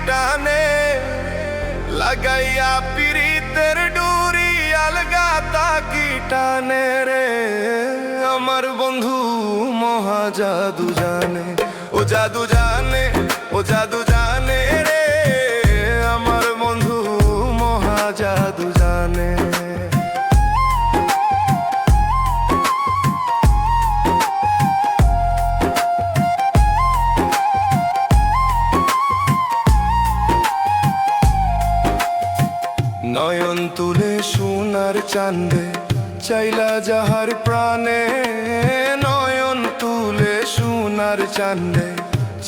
টানে, লাগাইয়া পিরিতের ডুরি আলগা তাকি টানে রে। আমার বন্ধু মহা জাদু জানে, ও জাদু জানে, ও জাদু জানে রে। আমার বন্ধু মহা জাদু জানে। নয়ন তুলে সোনার চাঁদে চাইলা যাহার প্রাণে, নয়ন তুলে সোনার চাঁদে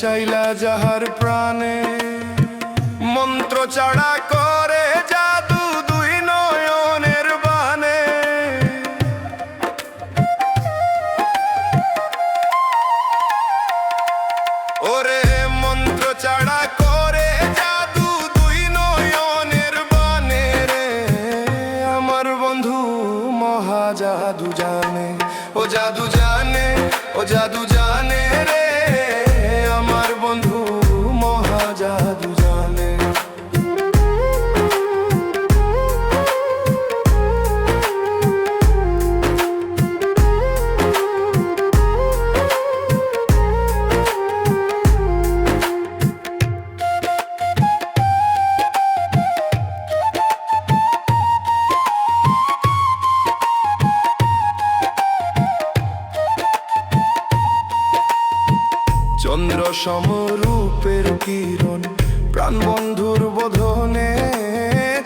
চাইলা যাহার প্রাণে। মন্ত্র চাড়া করে জাদু দুই নয়নের বানে, ওরে মন্ত্র চাড়া করে জাদু দুই নয়নের বানে রে। আমার বন্ধু মহা জাদু জানে, ও জাদু জানে, ও জাদু জানে রে। আমার বন্ধু মহা জাদু জানে। চন্দ্র সমরূপের কিরণ প্রাণ বন্ধুর বোধনে,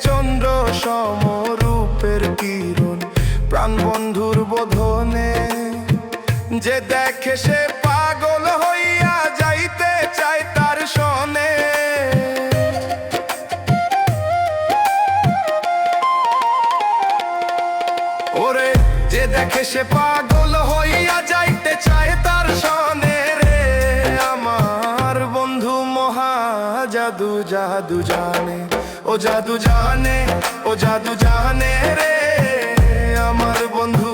চন্দ্র সমরূপের কিরণ প্রাণ বন্ধুর বোধনে। যে দেখে সে পাগল হইয়া যাইতে চায় তার সনে, ওরে যে দেখে সে পাগল হইয়া যাইতে চায় তার সনে রে। আমার বন্ধু মহা জাদু জাদু জানে, ও জাদু জানে, ও জাদু জানে রে। আমার বন্ধু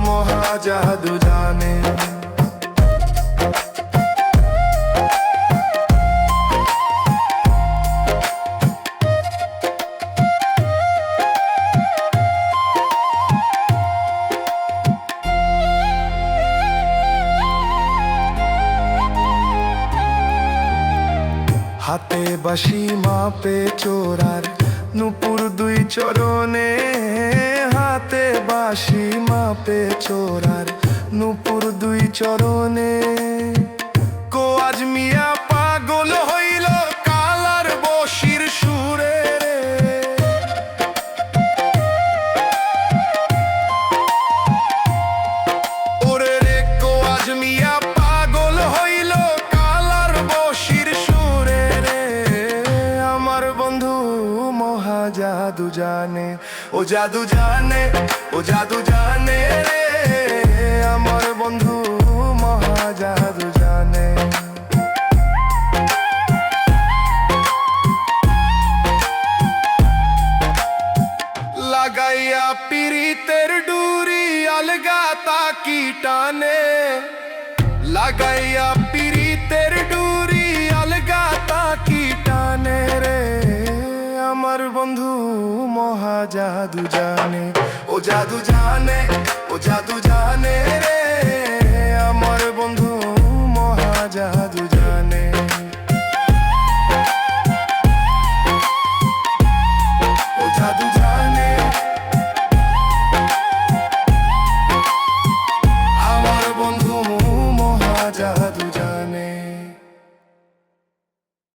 মহা জাদু জানে। হাতে বাঁশি মাপে চোরার নূপুর দুই চরণে, হাতে বাঁশি মাপে চোরার নূপুর দুই চরণে। কোয়াজ মিয়া পাগল হইল কালার বশির সুরে রে। ওরে রে কোয়াজ মিয়া পাগল হইল কালার বশির সুরে রে। আমার বন্ধু মহা জাদু জানে, ও জাদু জানে, ও জাদু জানে রে। আমার বন্ধু মহা জাদু জানে। লাগাইয়া পিরিতের ডুরি আলগা তাকি টানে, লাগাইয়া পিরিতের ডুরি আলগা তাকি টানে রে। আমার বন্ধু মহা জাদু জানে, ও জাদু জানে, ও জাদু জানে।